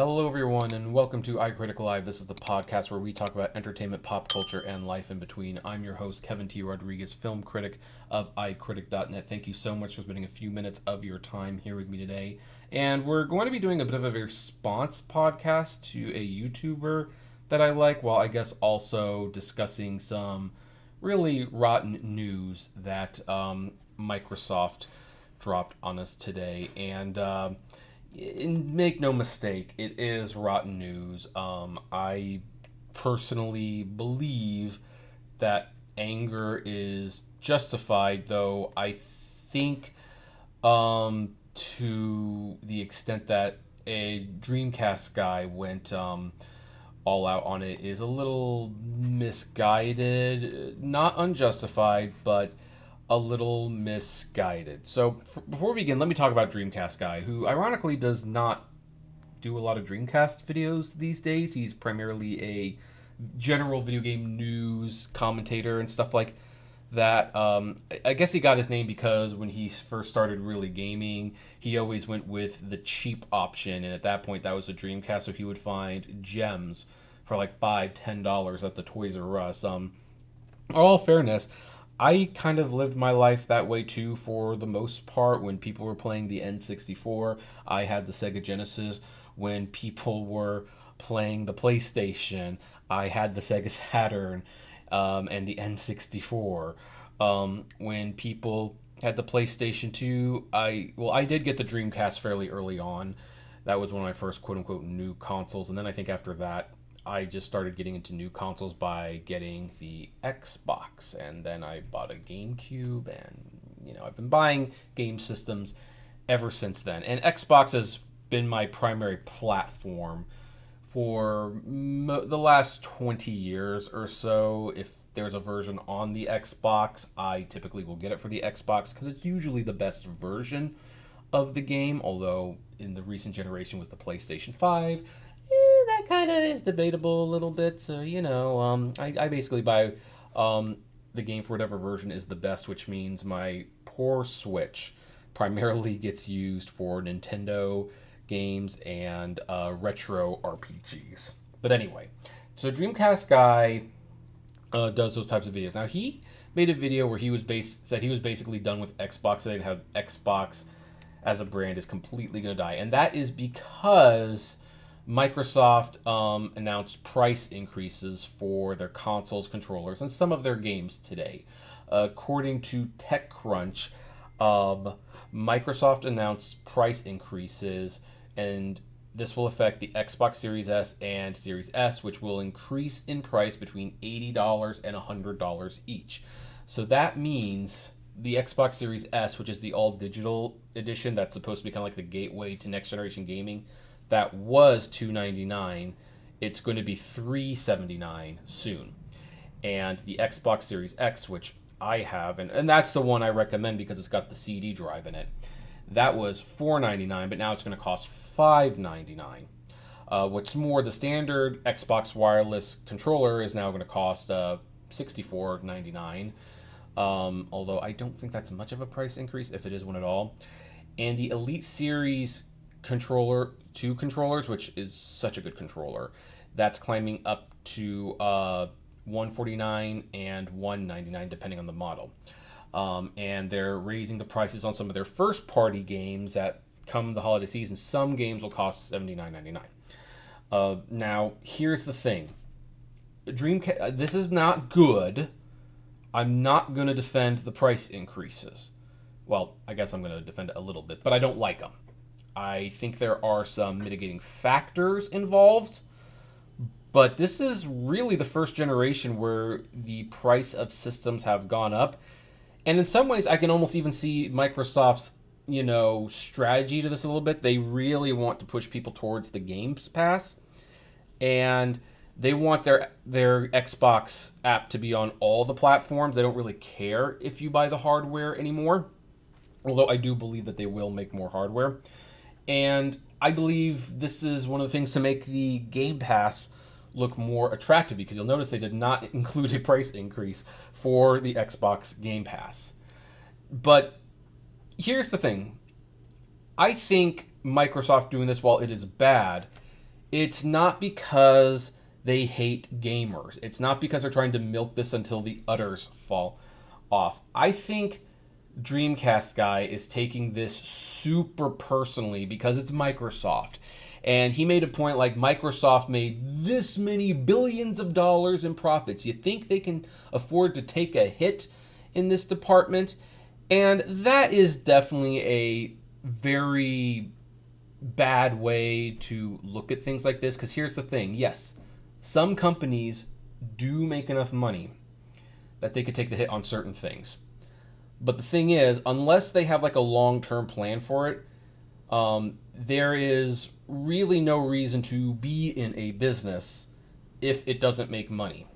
Hello, everyone, and welcome to iCritic Live. This is the podcast where we talk about entertainment, pop culture, and life in between. I'm your host, Kevin T. Rodriguez, film critic of iCritic.net. Thank you so much for spending a few minutes of your time here with me today. And we're going to be doing a bit of a response podcast to a YouTuber that I like, while I guess also discussing some really rotten news that Microsoft dropped on us today. And make no mistake, it is rotten news. I personally believe that anger is justified, though I think to the extent that a DreamcastGuy went all out on it is a little misguided, not unjustified, but a little misguided. So before we begin, let me talk about DreamcastGuy, who ironically does not do a lot of Dreamcast videos these days. He's primarily a general video game news commentator and stuff like that. I guess he got his name because when he first started really gaming, he always went with the cheap option, and at that point that was the Dreamcast, so he would find gems for like $5-10 at the Toys R Us. All fairness, I kind of lived my life that way too for the most part. When people were playing the N64, I had the Sega Genesis. When people were playing the PlayStation, I had the Sega Saturn and the N64. When people had the PlayStation 2, I did get the Dreamcast fairly early on. That was one of my first quote-unquote new consoles. And then I think after that, I just started getting into new consoles by getting the Xbox, and then I bought a GameCube, and I've been buying game systems ever since then. And Xbox has been my primary platform for the last 20 years or so. If there's a version on the Xbox, I typically will get it for the Xbox because it's usually the best version of the game, although in the recent generation with the PlayStation 5, that kind of is debatable a little bit. So, I basically buy the game for whatever version is the best, which means my poor Switch primarily gets used for Nintendo games and retro RPGs. But anyway, so DreamcastGuy does those types of videos. Now, he made a video where said he was basically done with Xbox, and have Xbox as a brand is completely going to die. And that is because Microsoft announced price increases for their consoles, controllers, and some of their games today. According to TechCrunch, Microsoft announced price increases, and this will affect the Xbox Series S and Series S, which will increase in price between $80 and $100 each. So that means the Xbox Series S, which is the all-digital edition that's supposed to be kind of like the gateway to next-generation gaming, that was $299. It's going to be $379 soon. And the Xbox Series X, which I have, and that's the one I recommend because it's got the CD drive in it, that was $499, but now it's going to cost $599. What's more, the standard Xbox wireless controller is now going to cost $64.99. Although I don't think that's much of a price increase, if it is one at all. And the Elite Series controller, two controllers, which is such a good controller, that's climbing up to $149 and $199 depending on the model. And they're raising the prices on some of their first party games that come the holiday season. Some games will cost $79.99. Now, here's the thing. Dreamcast, this is not good. I'm not going to defend the price increases. Well, I guess I'm going to defend it a little bit, but I don't like them. I think there are some mitigating factors involved, but this is really the first generation where the price of systems have gone up. And in some ways, I can almost even see Microsoft's, strategy to this a little bit. They really want to push people towards the Games Pass, and they want their Xbox app to be on all the platforms. They don't really care if you buy the hardware anymore, although I do believe that they will make more hardware. And I believe this is one of the things to make the Game Pass look more attractive, because you'll notice they did not include a price increase for the Xbox Game Pass. But here's the thing. I think Microsoft doing this, while it is bad, It's not because they hate gamers. It's not because they're trying to milk this until the udders fall off. I think Dreamcast Guy is taking this super personally because it's Microsoft. And he made a point like Microsoft made this many billions of dollars in profits. You think they can afford to take a hit in this department? And that is definitely a very bad way to look at things like this. Because here's the thing. Yes, some companies do make enough money that they could take the hit on certain things. But the thing is, unless they have like a long-term plan for it, there is really no reason to be in a business if it doesn't make money.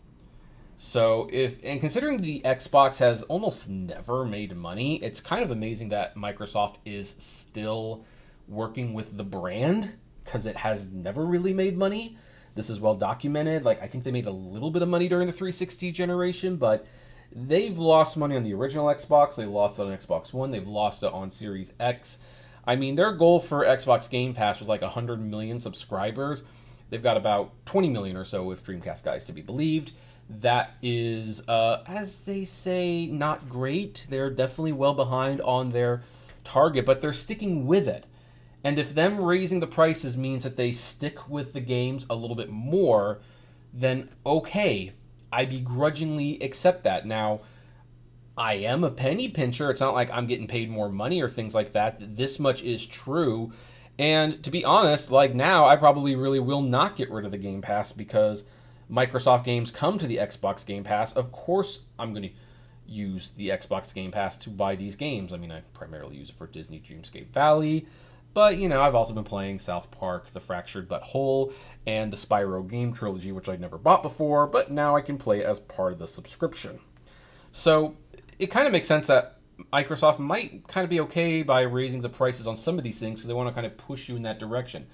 So and considering the Xbox has almost never made money, it's kind of amazing that Microsoft is still working with the brand because it has never really made money. This is well documented. Like, I think they made a little bit of money during the 360 generation, but they've lost money on the original Xbox. They lost it on Xbox One. They've lost it on Series X. I mean, their goal for Xbox Game Pass was like 100 million subscribers. They've got about 20 million or so if Dreamcast Guy is to be believed. That is, as they say, not great. They're definitely well behind on their target, but they're sticking with it. And if them raising the prices means that they stick with the games a little bit more, then okay, I begrudgingly accept that. Now, I am a penny pincher. It's not like I'm getting paid more money or things like that. This much is true. And to be honest, like now, I probably really will not get rid of the Game Pass because Microsoft games come to the Xbox Game Pass. Of course, I'm going to use the Xbox Game Pass to buy these games. I mean, I primarily use it for Disney Dreamscape Valley. But, you know, I've also been playing South Park, The Fractured But Whole, and the Spyro game trilogy, which I'd never bought before, but now I can play as part of the subscription. So it kind of makes sense that Microsoft might kind of be okay by raising the prices on some of these things because they want to kind of push you in that direction.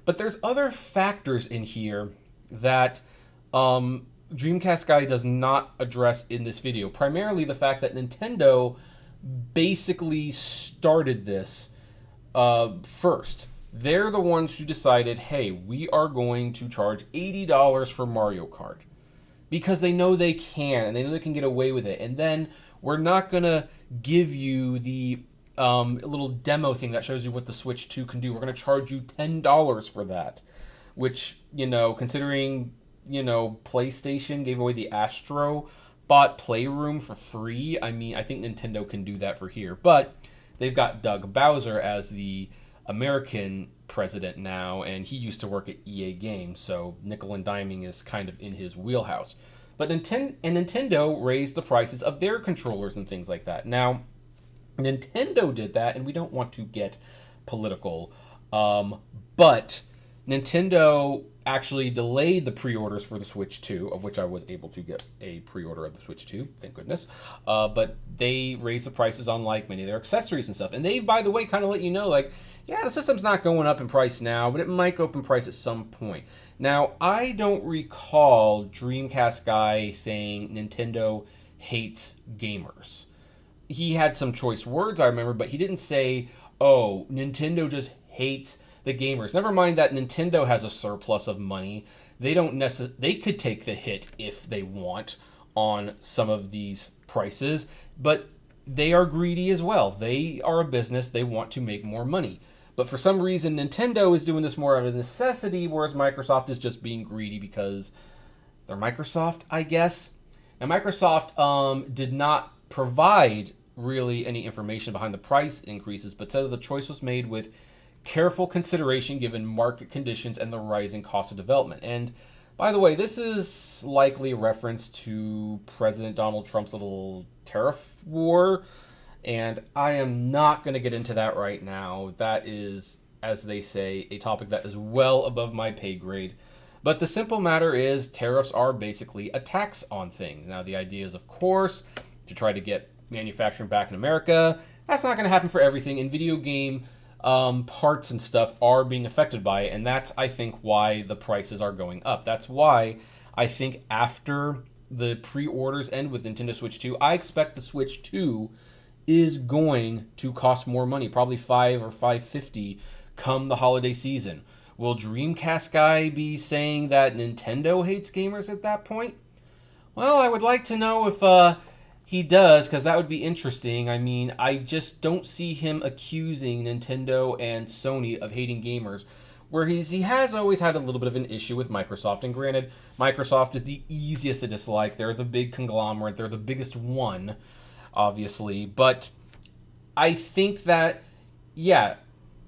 But there's other factors in here that Dreamcast Guy does not address in this video. Primarily the fact that Nintendo basically started this first. They're the ones who decided, hey, we are going to charge $80 for Mario Kart. Because they know they can, and they know they can get away with it. And then we're not going to give you the little demo thing that shows you what the Switch 2 can do. We're going to charge you $10 for that. Which, you know, considering, you know, PlayStation gave away the Astro Bot Playroom for free, I mean, I think Nintendo can do that for here. But they've got Doug Bowser as the American president now, and he used to work at EA Games, so nickel and diming is kind of in his wheelhouse. But Nintendo raised the prices of their controllers and things like that. Now, Nintendo did that, and we don't want to get political, but Nintendo actually delayed the pre-orders for the Switch 2, of which I was able to get a pre-order of the Switch 2, thank goodness. But they raised the prices on like many of their accessories and stuff. And they, by the way, kind of let you know, like, yeah, the system's not going up in price now, but it might go up in price at some point. Now, I don't recall Dreamcast Guy saying Nintendo hates gamers. He had some choice words, I remember, but he didn't say, oh, Nintendo just hates the gamers. Never mind that Nintendo has a surplus of money. They could take the hit if they want on some of these prices, but they are greedy as well. They are a business. They want to make more money. But for some reason, Nintendo is doing this more out of necessity, whereas Microsoft is just being greedy because they're Microsoft, I guess. And Microsoft did not provide really any information behind the price increases, but said that the choice was made with careful consideration given market conditions and the rising cost of development. And by the way, this is likely a reference to President Donald Trump's little tariff war, and I am not going to get into that right now. That is, as they say, a topic that is well above my pay grade. But the simple matter is tariffs are basically a tax on things. Now, the idea is, of course, to try to get manufacturing back in America. That's not going to happen for everything. And video game parts and stuff are being affected by it, and that's, I think, why the prices are going up. That's why I think after the pre-orders end with Nintendo Switch 2, I expect the Switch 2 is going to cost more money, probably $5 or $5.50 come the holiday season. Will DreamcastGuy be saying that Nintendo hates gamers at that point? Well, I would like to know if he does, because that would be interesting. I mean, I just don't see him accusing Nintendo and Sony of hating gamers, where he has always had a little bit of an issue with Microsoft. And granted, Microsoft is the easiest to dislike. They're the big conglomerate. They're the biggest one, obviously. But I think that, yeah,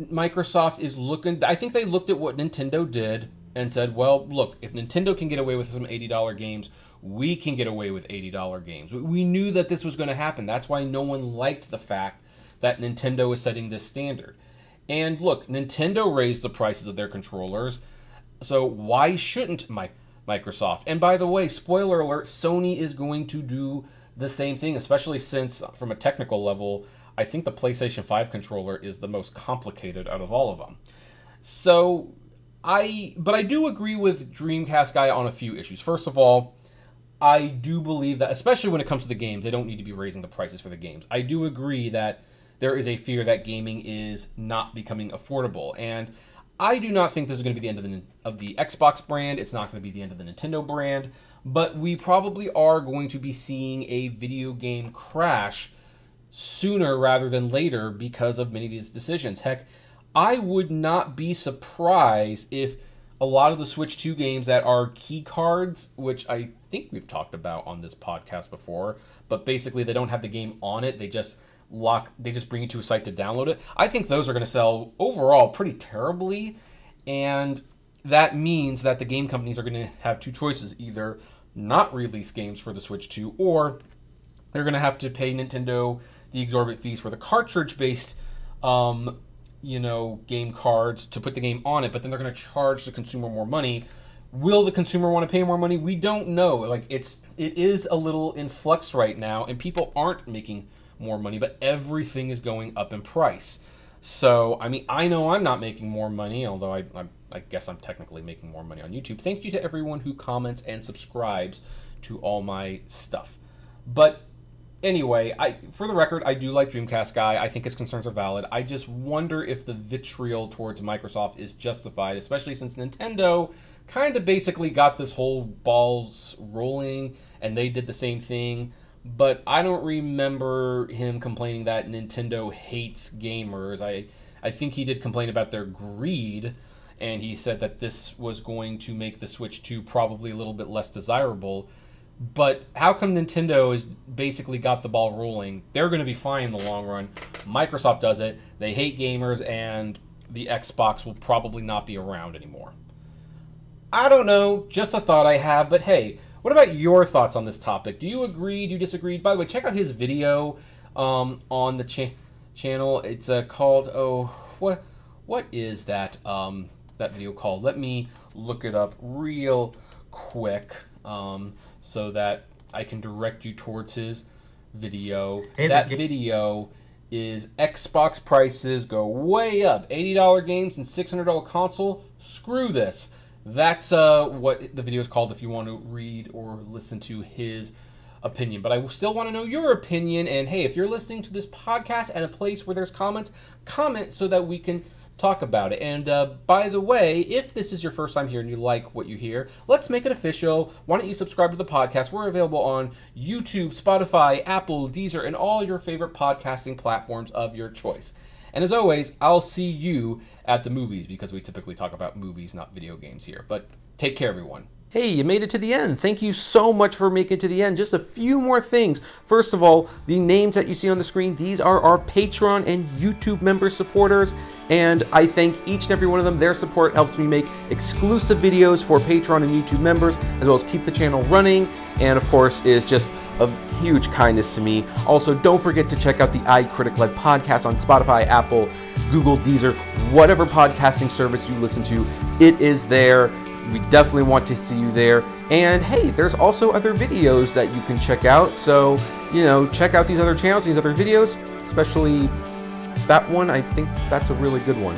Microsoft is looking... I think they looked at what Nintendo did and said, well, look, if Nintendo can get away with some $80 games, we can get away with $80 games. We knew that this was going to happen. That's why no one liked the fact that Nintendo is setting this standard. And look, Nintendo raised the prices of their controllers, so why shouldn't Microsoft? And by the way, spoiler alert, Sony is going to do the same thing, especially since, from a technical level, I think the PlayStation 5 controller is the most complicated out of all of them. So, but I do agree with DreamcastGuy on a few issues. First of all, I do believe that, especially when it comes to the games, they don't need to be raising the prices for the games. I do agree that there is a fear that gaming is not becoming affordable. And I do not think this is going to be the end of the Xbox brand. It's not going to be the end of the Nintendo brand. But we probably are going to be seeing a video game crash sooner rather than later because of many of these decisions. Heck, I would not be surprised if a lot of the Switch 2 games that are key cards, which I think we've talked about on this podcast before, but basically they don't have the game on it, they just bring you to a site to download it. I think those are going to sell overall pretty terribly, and that means that the game companies are going to have two choices: either not release games for the Switch 2, or they're going to have to pay Nintendo the exorbitant fees for the cartridge-based game cards to put the game on it, but then they're going to charge the consumer more money. Will the consumer want to pay more money? We don't know. It is a little in flux right now, and people aren't making more money, but everything is going up in price. So, I mean, I know I'm not making more money, although I guess I'm technically making more money on YouTube. Thank you to everyone who comments and subscribes to all my stuff. But anyway, for the record, I do like DreamcastGuy. I think his concerns are valid. I just wonder if the vitriol towards Microsoft is justified, especially since Nintendo kind of basically got this whole balls rolling, and they did the same thing. But I don't remember him complaining that Nintendo hates gamers. I think he did complain about their greed, and he said that this was going to make the Switch 2 probably a little bit less desirable. But how come Nintendo has basically got the ball rolling? They're going to be fine in the long run. Microsoft does it. They hate gamers, and the Xbox will probably not be around anymore. I don't know. Just a thought I have. But hey, what about your thoughts on this topic? Do you agree? Do you disagree? By the way, check out his video on the channel. It's called, what is that video called? Let me look it up real quick. So that I can direct you towards his video. That video is Xbox prices go way up. $80 games and $600 console. Screw this. That's what the video is called if you want to read or listen to his opinion. But I still want to know your opinion. And hey, if you're listening to this podcast at a place where there's comments, comment so that we can talk about it. And by the way, if this is your first time here and you like what you hear, let's make it official. Why don't you subscribe to the podcast? We're available on YouTube, Spotify, Apple, Deezer, and all your favorite podcasting platforms of your choice. And as always, I'll see you at the movies, because we typically talk about movies, not video games here. But take care, everyone. Hey, you made it to the end. Thank you so much for making it to the end. Just a few more things. First of all, the names that you see on the screen, these are our Patreon and YouTube member supporters. And I thank each and every one of them. Their support helps me make exclusive videos for Patreon and YouTube members, as well as keep the channel running. And of course, is just of huge kindness to me. Also, don't forget to check out the iCritic-led podcast on Spotify, Apple, Google, Deezer, whatever podcasting service you listen to. It is there. We definitely want to see you there. And hey, there's also other videos that you can check out. So, check out these other channels, these other videos, especially that one. I think that's a really good one.